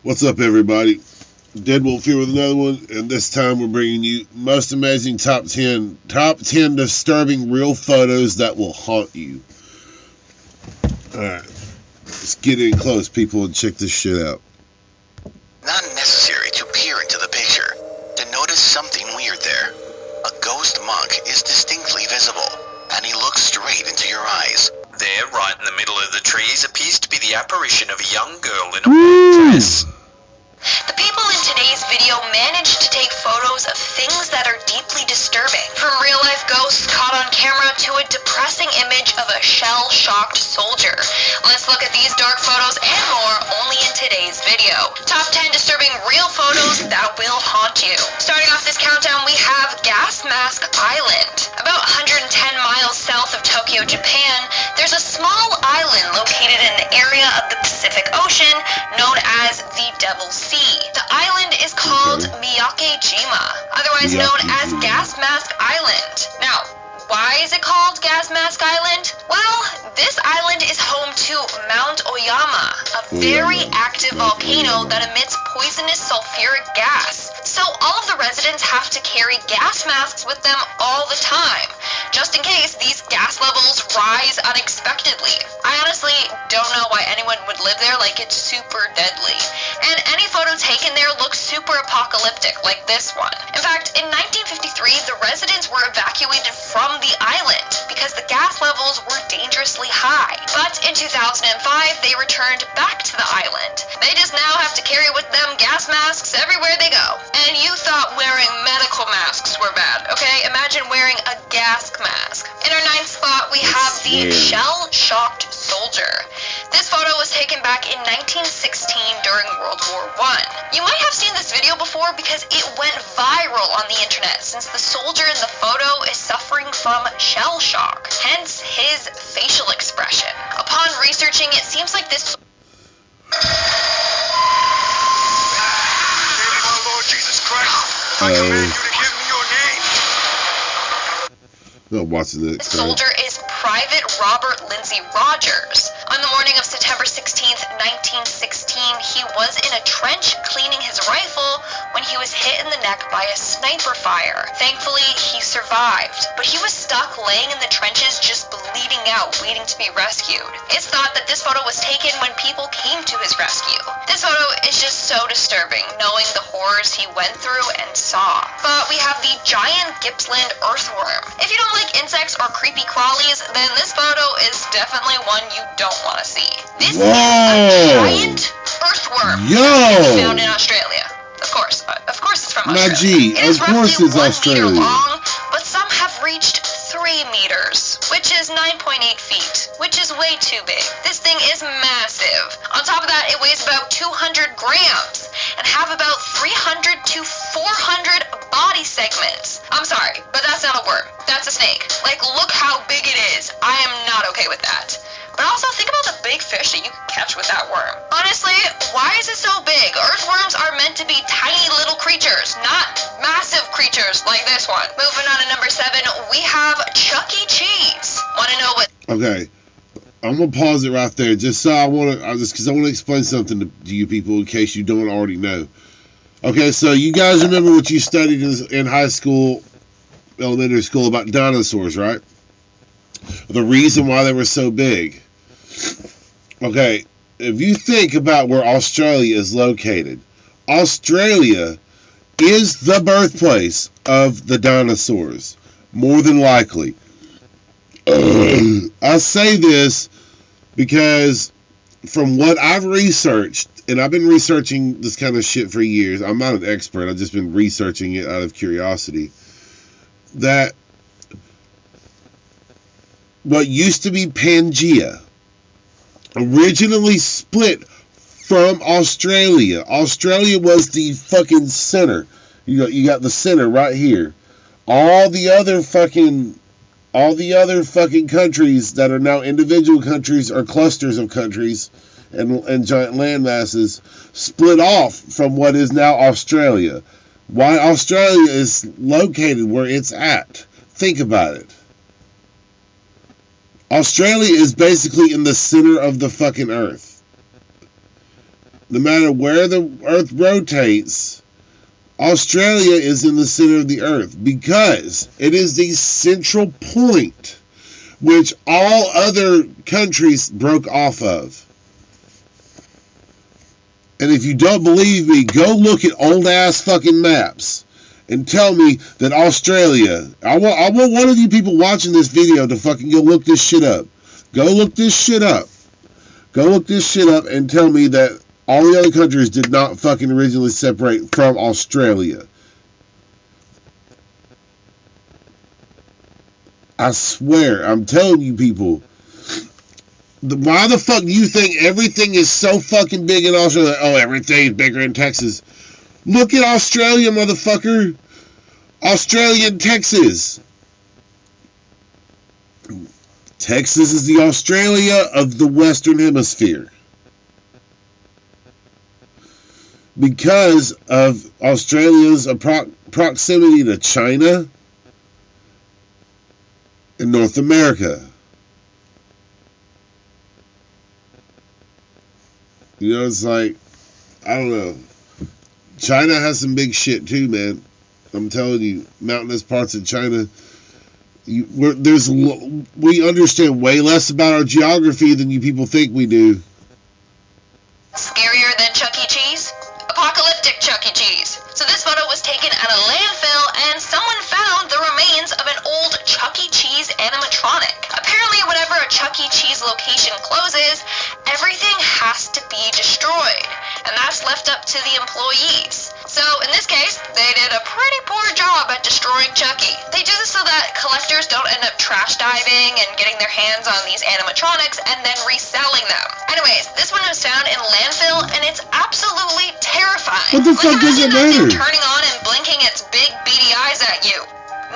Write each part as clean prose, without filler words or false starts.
What's up, everybody? Deadwolf here with another one, and this time we're bringing you most amazing top 10 disturbing real photos that will haunt you. Alright, let's get in close, people, and check this shit out. Not necessary to peer into the picture to notice something weird there. A ghost monk is distinctly visible, and he looks straight into your eyes. There, right in the middle of the trees, appears to be the apparition of a young girl in a white dress. The people in today's video managed to take photos of things that are deeply disturbing. From real-life ghosts caught on camera to a depressing image of a shell-shocked soldier. Let's look at these dark photos and more only in today's video. Top 10 disturbing real photos that will haunt you. Starting off this countdown, we have Gas Mask Island. About 110 miles south of Tokyo, Japan, there's a small island located in an area of the Pacific Ocean known as the Devil's Sea. The island is called Miyake-jima, otherwise known as Gas Mask Island. Now, why is it called Gas Mask Island? Well, this island is home to Mount Oyama, a very active volcano that emits poisonous sulfuric gas. So all of the residents have to carry gas masks with them all the time, just in case these gas levels rise unexpectedly. I honestly don't know why anyone would live there, like it's super deadly. And any photo taken there looks super apocalyptic, like this one. In fact, in 1953, the residents were evacuated from the island because the gas levels were dangerously high. But in 2005, they returned back to the island. They just now have to carry with them gas masks everywhere they go. And you thought wearing medical masks were bad, okay? Imagine wearing a gas mask. In our 9th spot, we have the shell-shocked soldier. This photo was taken back in 1916 during World War I. You might have seen this video before because it went viral on the internet since the soldier in the photo is suffering from shell shock, hence his facial expression. Upon researching, it seems like this... Lord Jesus Christ, I command you to give me your name. No, watching this. The soldier is Private Robert Lindsay Rogers. On the morning of September 16th, 1916, he was in a trench cleaning his rifle when he was hit in the neck by a sniper fire. Thankfully, he survived, but he was stuck laying in the trenches just bleeding out, waiting to be rescued. It's thought that this photo was taken when people came to his rescue. This photo is just so disturbing, knowing the horrors he went through and saw. But we have the giant Gippsland earthworm. If you don't like insects or creepy crawlies, then this photo is definitely one you don't want to see. This is a giant earthworm found in Australia. Of course it's from Australia. It is roughly 1 meter long, but some have reached 3 meters, which is 9.8 feet, which is way too big. This thing is massive. On top of that, it weighs about 200 grams and have about 300 to 400 body segments. I'm sorry, but that's not a worm. That's a snake. Like, look how big it is. I am not okay with that. But also, think about the big fish that you can catch with that worm. Honestly, why is it so big? Earthworms are meant to be tiny little creatures, not massive creatures like this one. Moving on to number 7, we have Chuck E. Cheese. Want to know what... Okay, I'm gonna pause it right there, just so I want to explain something to you people in case you don't already know. Okay, so you guys remember what you studied in high school, elementary school about dinosaurs, right? The reason why they were so big. Okay, if you think about where Australia is located, Australia is the birthplace of the dinosaurs, more than likely. I say this because from what I've researched, and I've been researching this kind of shit for years. I'm not an expert. I've just been researching it out of curiosity. That what used to be Pangea originally split from Australia. Australia was the fucking center. You got the center right here. All the other fucking countries that are now individual countries or clusters of countries and giant land masses split off from what is now Australia. Why Australia is located where it's at. Think about it. Australia is basically in the center of the fucking earth. no matter where the Earth rotates, Australia is in the center of the Earth because it is the central point which all other countries broke off of. And if you don't believe me, go look at old ass fucking maps and tell me that Australia, I want one of you people watching this video to fucking go look this shit up. Go look this shit up. Go look this shit up and tell me that all the other countries did not fucking originally separate from Australia. I swear, I'm telling you people. Why the fuck do you think everything is so fucking big in Australia? Oh, everything's bigger in Texas. Look at Australia, motherfucker. Australia and Texas. Texas is the Australia of the Western Hemisphere. Because of Australia's proximity to China and North America. You know, it's like, I don't know. China has some big shit too, man. I'm telling you, mountainous parts of China. We understand way less about our geography than you people think we do. Scarier than Chuck E. Cheese? Apocalyptic Chuck E. Cheese. So this photo was taken at a landfill and someone found the remains of an old Chuck E. Cheese animatronic. Apparently whenever a Chuck E. Cheese location closes, everything has to be destroyed. And that's left up to the employees. So in this case, they did a pretty poor job at destroying Chucky. They do this so that collectors don't end up trash diving and getting their hands on these animatronics and then reselling them. Anyways, this one was found in landfill and it's absolutely terrifying. What the fuck does it matter? Turning on and blinking its big beady eyes at you.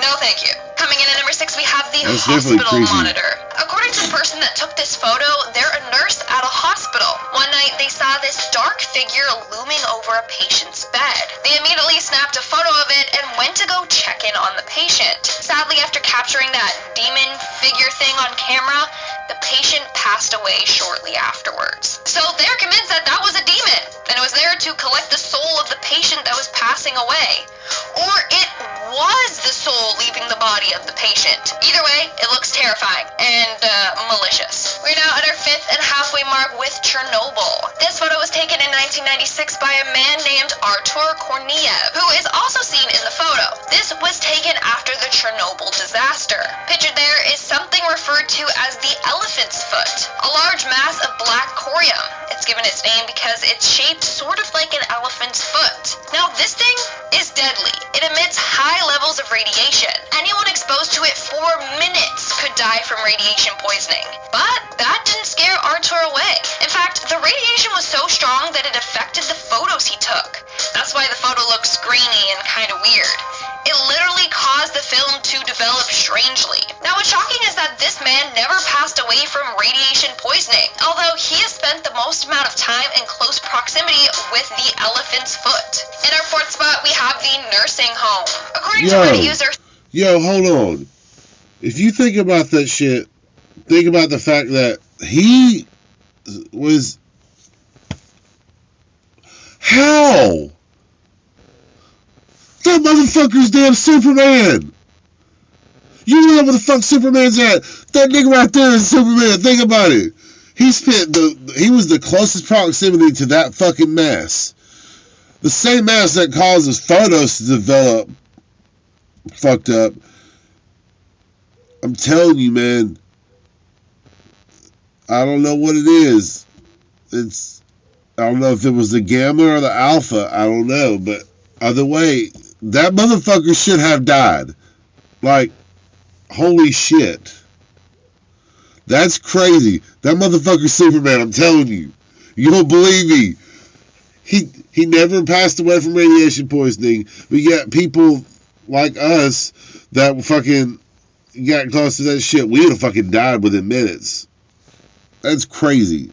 No, thank you. Coming in at number 6, we have the hospital monitor. According to the person that took this photo, they're a nurse at a hospital. One night, they saw this dark figure looming over a patient's bed. They immediately snapped a photo of it and went to go check in on the patient. Sadly, after capturing that demon figure thing on camera, the patient passed away shortly afterwards. So they're convinced that that was a demon, and it was there to collect the soul of the patient that was passing away. Or it was the soul leaving the body of the patient. Either way, it looks terrifying and malicious. We're now at our 5th and halfway mark with Chernobyl. This photo was taken in 1996 by a man named Artur Korniev, who is also seen in the photo. This was taken after the Chernobyl disaster. Pictured there is something referred to as the elephant's foot, a large mass of black corium. It's given its name because it's shaped sort of like an elephant's foot. Now this thing is deadly. It emits high levels of radiation. Anyone exposed to it for minutes could die from radiation poisoning. But that didn't scare Artur away. In fact, the radiation was so strong that it affected the photos he took. That's why the photo looks grainy and kind of weird. It literally caused the film to develop strangely. Now what's shocking is that this man never passed away from radiation poisoning, although he has spent the most amount of time in close proximity with the elephant's foot. In our 4th spot, we have the nursing home. According to Reddit user... Yo, hold on. If you think about that shit, think about the fact that he was... How? That motherfucker's damn Superman. You know where the fuck Superman's at? That nigga right there is Superman. Think about it. He was the closest proximity to that fucking mass. The same mass that causes photos to develop fucked up. I'm telling you, man. I don't know what it is. I don't know if it was the gamma or the alpha. I don't know, but either way, that motherfucker should have died. Like, holy shit. That's crazy. That motherfucker's Superman, I'm telling you. You don't believe me. He never passed away from radiation poisoning, but yet people like us that fucking got close to that shit, we would have fucking died within minutes. That's crazy.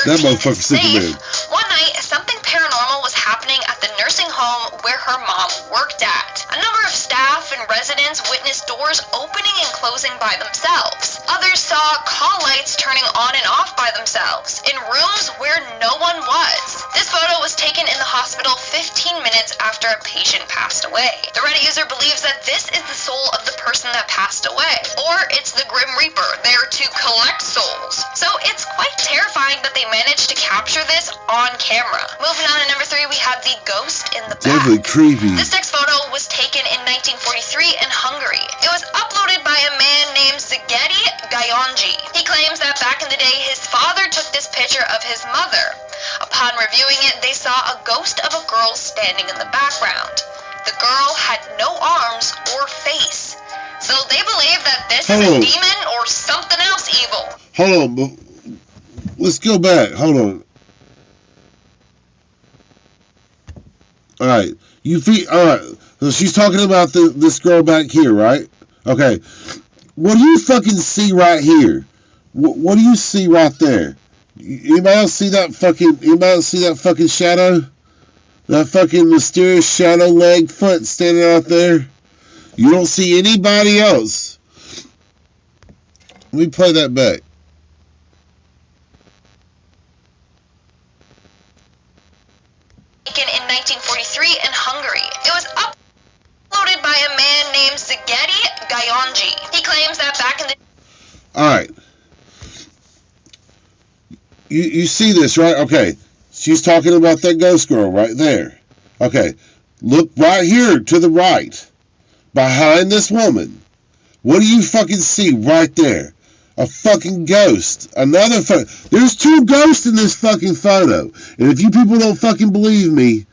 That motherfucker's Superman. One night, something paranormal was happening at the nursing home where her mom worked at. A number of staff and residents residents witnessed doors opening and closing by themselves. Others saw call lights turning on and off by themselves in rooms where no one was. This photo was taken in the hospital 15 minutes after a patient passed away. The Reddit user believes that this is the soul of the person that passed away, or it's the Grim Reaper there to collect souls. So it's quite terrifying that they managed to capture this on camera. Moving on to number 3, we have the ghost in the back. Definitely creepy. This next photo was taken in 1943 in Hungary. It was uploaded by a man named Szegedi Gayonji. He claims that back in the day, his father took this picture of his mother. Upon reviewing it, they saw a ghost of a girl standing in the background. The girl had no arms or face. So they believe that this is a demon or something else evil. Hold on, but let's go back. Hold on. All right, all right. So she's talking about this girl back here, right? Okay. What do you fucking see right here? What do you see right there? Anybody else see that fucking shadow? That fucking mysterious shadow leg foot standing out there? You don't see anybody else. Let me play that back. Taken in 1943 in Hungary. It was uploaded by a man named Szegedi Gayonji. He claims that back in the... Alright. You see this, right? Okay. She's talking about that ghost girl right there. Okay. Look right here to the right. Behind this woman. What do you fucking see right there? A fucking ghost. Another photo. There's 2 ghosts in this fucking photo. And if you people don't fucking believe me,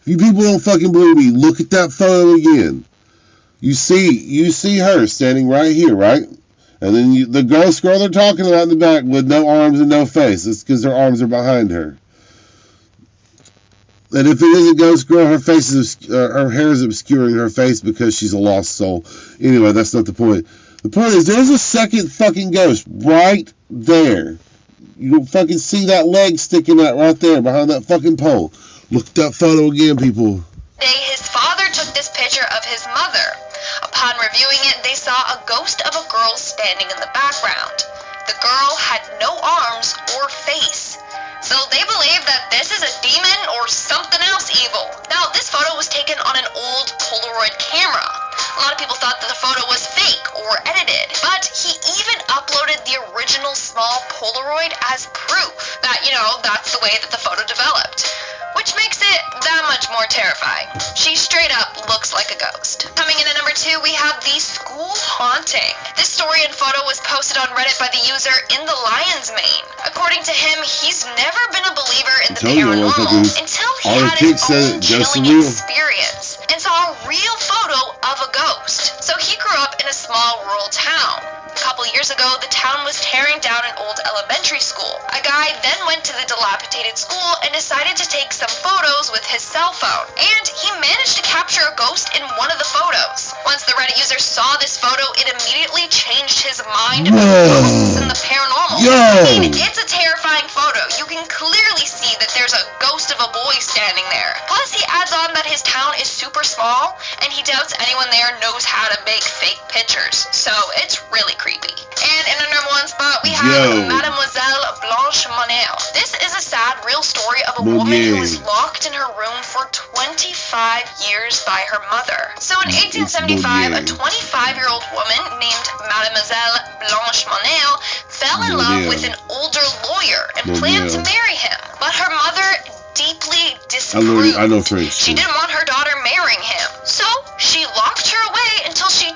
look at that photo again. You see her standing right here, right? And then the ghost girl they're talking about in the back with no arms and no face. It's because her arms are behind her. And if it is a ghost girl, her hair is obscuring her face because she's a lost soul. Anyway, that's not the point. The point is, there's a second fucking ghost right there. You don't fucking see that leg sticking out right there behind that fucking pole. Look at that photo again, people. His father took this picture of his mother. Upon reviewing it, they saw a ghost of a girl standing in the background. The girl had no arms or face. So they believe that this is a demon or something else evil. Now, this photo was taken on an old Polaroid camera. A lot of people thought that the photo was fake or edited, but he even uploaded the original small Polaroid as proof that, that's the way that the photo developed. Which makes it that much more terrifying. She straight up looks like a ghost. Coming in at number 2, we have the school haunting. This story and photo was posted on Reddit by the user In the Lion's Mane. According to him, he's never been a believer in the paranormal until he had his own chilling experience and saw a real photo of a ghost. So he grew up in a small rural town. A couple years ago, the town was tearing down an old elementary school. A guy then went to the dilapidated school and decided to take some photos with his cell phone. And he managed to capture a ghost in one of the photos. Once the Reddit user saw this photo, it immediately changed his mind about ghosts and the paranormal. I mean, it's a terrifying photo. You can clearly see that there's a ghost of a boy standing there. Plus, he adds on that his town is super small, and he doubts anyone there knows how to make fake pictures. So it's really creepy. And in our number 1 spot, we have Mademoiselle Blanche Monel. This is a sad, real story of a woman who was locked in her room for 25 years by her mother. So in 1875, a 25-year-old woman named Mademoiselle Blanche Monel fell in love with an older lawyer and planned to marry him. But her mother deeply disapproved. I know French. She didn't want her daughter marrying him. So she locked her away until she...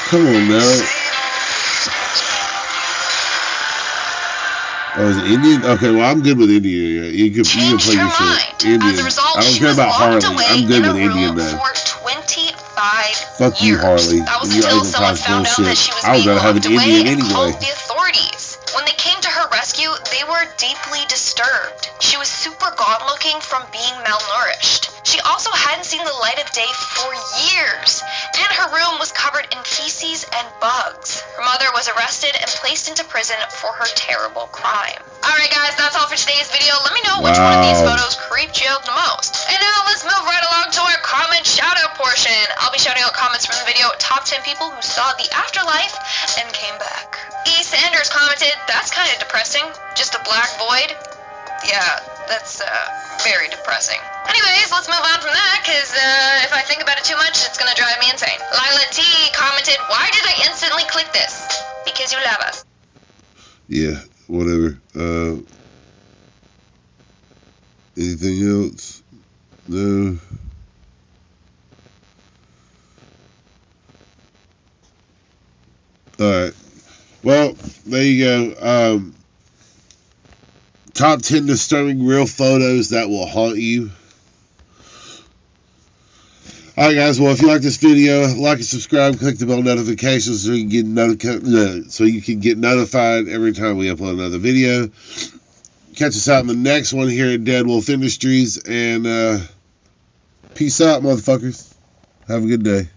Come on now. Oh, is it Indian? Okay, well, I'm good with Indian. Yeah. You can play your shit. Indian. As a result, I don't care about Harley. I'm good with Indian now. For 25 Fuck years. you, Harley. That was until someone found out that she was being locked away and called the authorities. When they came to her rescue, they were deeply disturbed. She was super gaunt-looking from being malnourished. She also hadn't seen the light of day for years, and her room was covered in feces and bugs. Her mother was arrested and placed into prison for her terrible crime. Alright guys, that's all for today's video. Let me know which one of these photos creeped you out the most. And now let's move right along to our comment shout-out portion. I'll be shouting out comments from the video, top 10 people who saw the afterlife and came back. E. Sanders commented, that's kind of depressing. Just a black void. Yeah, that's very depressing. Anyways, let's move on from that, because if I think about it too much, it's going to drive me insane. Lila T commented, why did I instantly click this? Because you love us. Yeah, whatever. Anything else? No. Alright. Well, there you go. Top 10 disturbing real photos that will haunt you. Alright guys, well if you like this video, like and subscribe, click the bell notifications so you can get notified every time we upload another video. Catch us out in the next one here at Dead Wolf Industries, and peace out, motherfuckers. Have a good day.